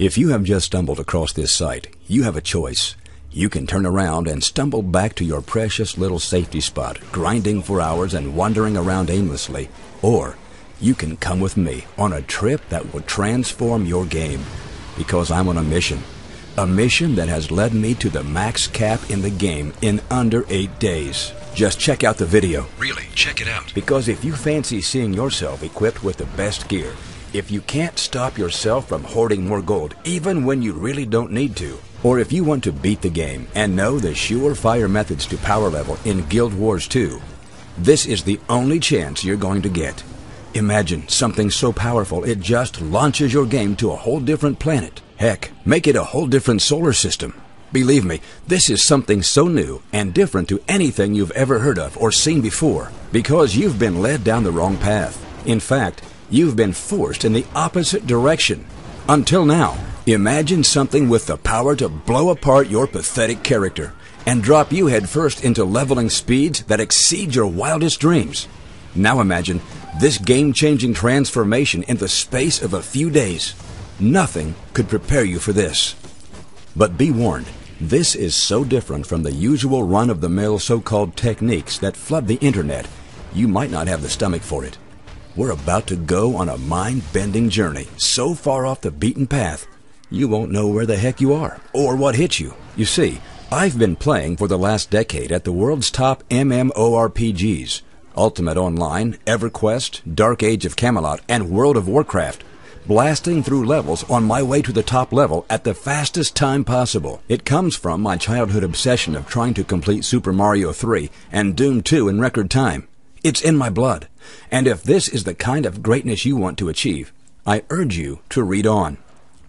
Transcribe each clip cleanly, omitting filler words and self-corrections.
If you have just stumbled across this site, you have a choice. You can turn around and stumble back to your precious little safety spot, grinding for hours and wandering around aimlessly. Or you can come with me on a trip that will transform your game. Because I'm on a mission. A mission that has led me to the max cap in the game in under 8 days. Just check out the video. Really, check it out. Because if you fancy seeing yourself equipped with the best gear, if you can't stop yourself from hoarding more gold even when you really don't need to, or if you want to beat the game and know the surefire methods to power level in Guild Wars 2, this is the only chance you're going to get. Imagine something so powerful it just launches your game to a whole different planet. Heck, make it a whole different solar system. Believe me, this is something so new and different to anything you've ever heard of or seen before, because you've been led down the wrong path. In fact, you've been forced in the opposite direction. Until now, imagine something with the power to blow apart your pathetic character and drop you headfirst into leveling speeds that exceed your wildest dreams. Now imagine this game-changing transformation in the space of a few days. Nothing could prepare you for this. But be warned, this is so different from the usual run-of-the-mill so-called techniques that flood the internet, you might not have the stomach for it. We're about to go on a mind-bending journey so far off the beaten path, you won't know where the heck you are or what hit you. You see, I've been playing for the last decade at the world's top MMORPGs, Ultimate Online, EverQuest, Dark Age of Camelot, and World of Warcraft, blasting through levels on my way to the top level at the fastest time possible. It comes from my childhood obsession of trying to complete Super Mario 3 and Doom 2 in record time. It's in my blood. And if this is the kind of greatness you want to achieve, I urge you to read on.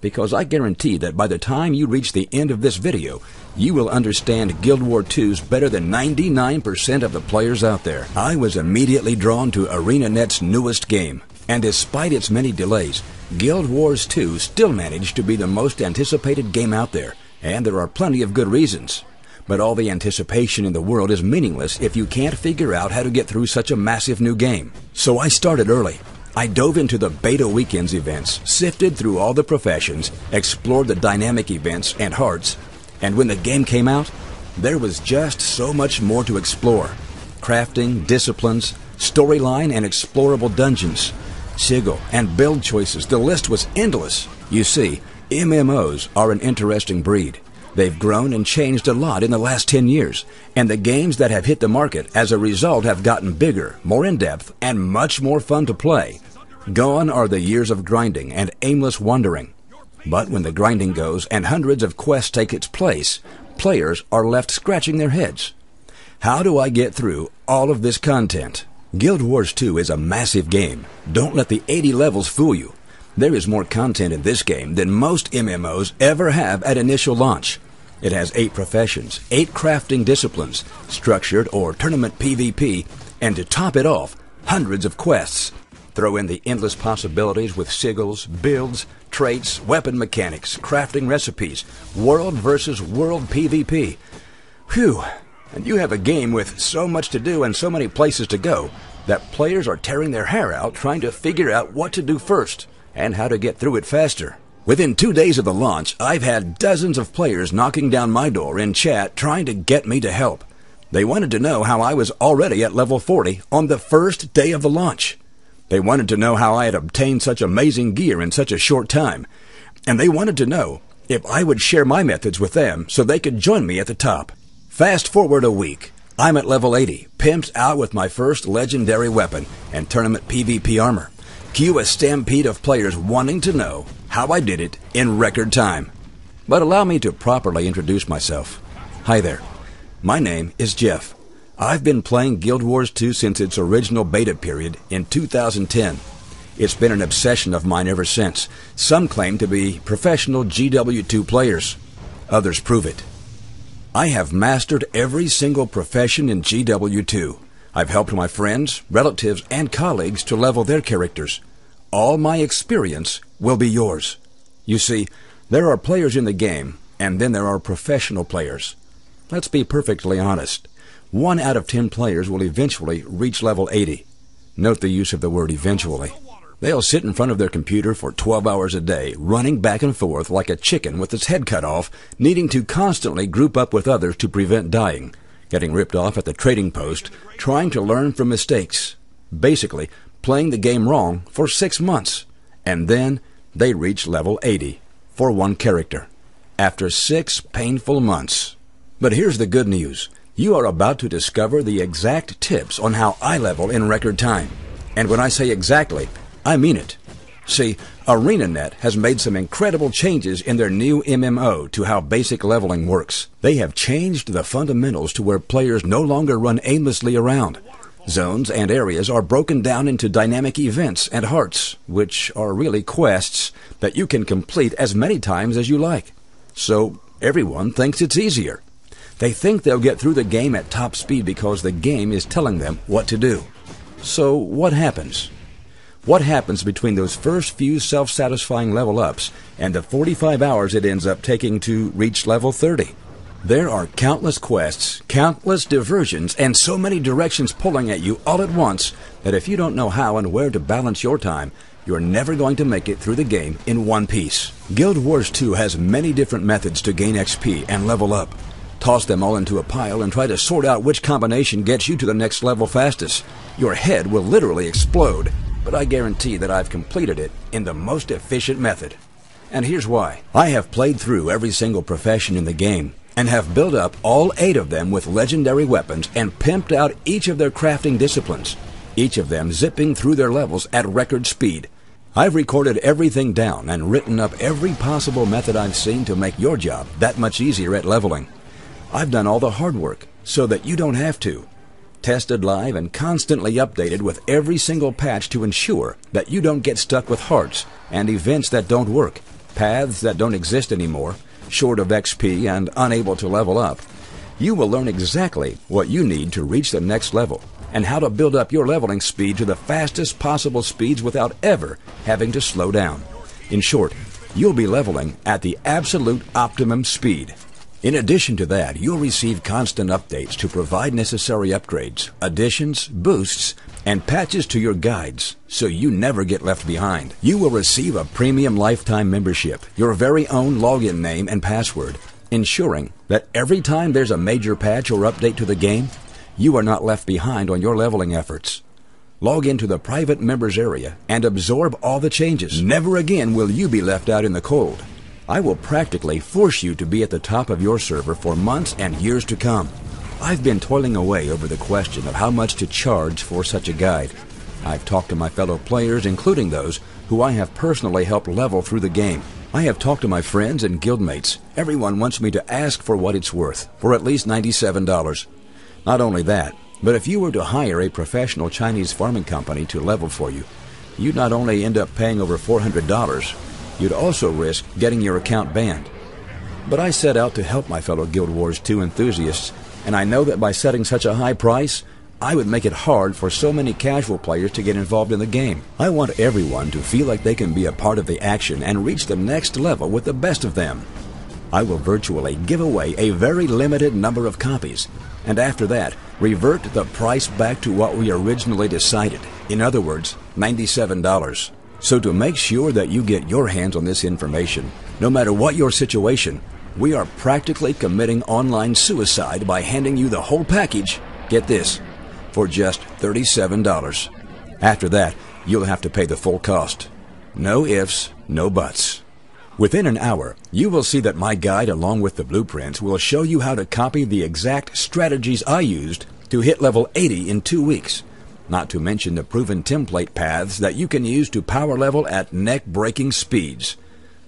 Because I guarantee that by the time you reach the end of this video, you will understand Guild Wars 2's better than 99% of the players out there. I was immediately drawn to ArenaNet's newest game. And despite its many delays, Guild Wars 2 still managed to be the most anticipated game out there. And there are plenty of good reasons. But all the anticipation in the world is meaningless if you can't figure out how to get through such a massive new game. So I started early. I dove into the beta weekends events, sifted through all the professions, explored the dynamic events and hearts, and when the game came out, there was just so much more to explore. Crafting, disciplines, storyline, and explorable dungeons, sigil and build choices, the list was endless. You see, MMOs are an interesting breed. They've grown and changed a lot in the last 10 years, and the games that have hit the market as a result have gotten bigger, more in-depth, and much more fun to play. Gone are the years of grinding and aimless wandering. But when the grinding goes and hundreds of quests take its place, players are left scratching their heads. How do I get through all of this content? Guild Wars 2 is a massive game. Don't let the 80 levels fool you. There is more content in this game than most MMOs ever have at initial launch. It has 8 professions, 8 crafting disciplines, structured or tournament PvP, and to top it off, hundreds of quests. Throw in the endless possibilities with sigils, builds, traits, weapon mechanics, crafting recipes, world versus world PvP. Phew! And you have a game with so much to do and so many places to go that players are tearing their hair out trying to figure out what to do first and how to get through it faster. Within 2 days of the launch, I've had dozens of players knocking down my door in chat trying to get me to help. They wanted to know how I was already at level 40 on the first day of the launch. They wanted to know how I had obtained such amazing gear in such a short time. And they wanted to know if I would share my methods with them so they could join me at the top. Fast forward a week. I'm at level 80, pimped out with my first legendary weapon and tournament PvP armor. Cue a stampede of players wanting to know how I did it in record time. But allow me to properly introduce myself. Hi there. My name is Jeff. I've been playing Guild Wars 2 since its original beta period in 2010. It's been an obsession of mine ever since. Some claim to be professional GW2 players. Others prove it. I have mastered every single profession in GW2. I've helped my friends, relatives, and colleagues to level their characters. All my experience will be yours. You see, there are players in the game, and then there are professional players. Let's be perfectly honest. 1 out of 10 players will eventually reach level 80. Note the use of the word eventually. They'll sit in front of their computer for 12 hours a day, running back and forth like a chicken with its head cut off, needing to constantly group up with others to prevent dying, getting ripped off at the trading post, trying to learn from mistakes, basically playing the game wrong for 6 months. And then they reach level 80 for one character, after 6 painful months. But here's the good news. You are about to discover the exact tips on how I level in record time. And when I say exactly, I mean it. See, ArenaNet has made some incredible changes in their new MMO to how basic leveling works. They have changed the fundamentals to where players no longer run aimlessly around. Zones and areas are broken down into dynamic events and hearts, which are really quests that you can complete as many times as you like. So everyone thinks it's easier. They think they'll get through the game at top speed because the game is telling them what to do. So what happens? What happens between those first few self-satisfying level ups and the 45 hours it ends up taking to reach level 30? There are countless quests, countless diversions, and so many directions pulling at you all at once that if you don't know how and where to balance your time, you're never going to make it through the game in one piece. Guild Wars 2 has many different methods to gain XP and level up. Toss them all into a pile and try to sort out which combination gets you to the next level fastest. Your head will literally explode, but I guarantee that I've completed it in the most efficient method. And here's why. I have played through every single profession in the game and have built up all 8 of them with legendary weapons and pimped out each of their crafting disciplines, each of them zipping through their levels at record speed. I've recorded everything down and written up every possible method I've seen to make your job that much easier at leveling. I've done all the hard work so that you don't have to. Tested live and constantly updated with every single patch to ensure that you don't get stuck with hearts and events that don't work, paths that don't exist anymore, short of XP and unable to level up. You will learn exactly what you need to reach the next level and how to build up your leveling speed to the fastest possible speeds without ever having to slow down. In short, you'll be leveling at the absolute optimum speed. In addition to that, you'll receive constant updates to provide necessary upgrades, additions, boosts, and patches to your guides, so you never get left behind. You will receive a premium lifetime membership, your very own login name and password, ensuring that every time there's a major patch or update to the game, you are not left behind on your leveling efforts. Log into the private members area and absorb all the changes. Never again will you be left out in the cold. I will practically force you to be at the top of your server for months and years to come. I've been toiling away over the question of how much to charge for such a guide. I've talked to my fellow players, including those who I have personally helped level through the game. I have talked to my friends and guildmates. Everyone wants me to ask for what it's worth, for at least $97. Not only that, but if you were to hire a professional Chinese farming company to level for you, you'd not only end up paying over $400, you'd also risk getting your account banned. But I set out to help my fellow Guild Wars 2 enthusiasts, and I know that by setting such a high price, I would make it hard for so many casual players to get involved in the game. I want everyone to feel like they can be a part of the action and reach the next level with the best of them. I will virtually give away a very limited number of copies, and after that, revert the price back to what we originally decided. In other words, $97. So to make sure that you get your hands on this information, no matter what your situation, we are practically committing online suicide by handing you the whole package, get this, for just $37. After that, you'll have to pay the full cost. No ifs, no buts. Within an hour, you will see that my guide along with the blueprints will show you how to copy the exact strategies I used to hit level 80 in 2 weeks. Not to mention the proven template paths that you can use to power level at neck-breaking speeds.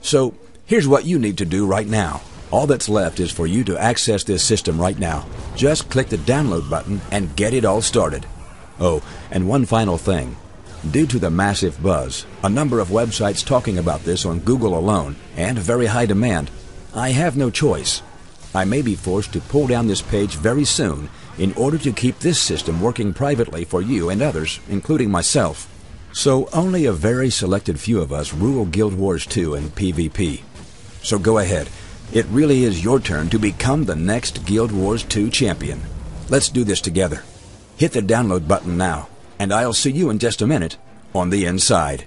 So, here's what you need to do right now. All that's left is for you to access this system right now. Just click the download button and get it all started. Oh, and one final thing. Due to the massive buzz, a number of websites talking about this on Google alone, and very high demand, I have no choice. I may be forced to pull down this page very soon in order to keep this system working privately for you and others, including myself. So only a very selected few of us rule Guild Wars 2 and PvP. So go ahead. It really is your turn to become the next Guild Wars 2 champion. Let's do this together. Hit the download button now, and I'll see you in just a minute on the inside.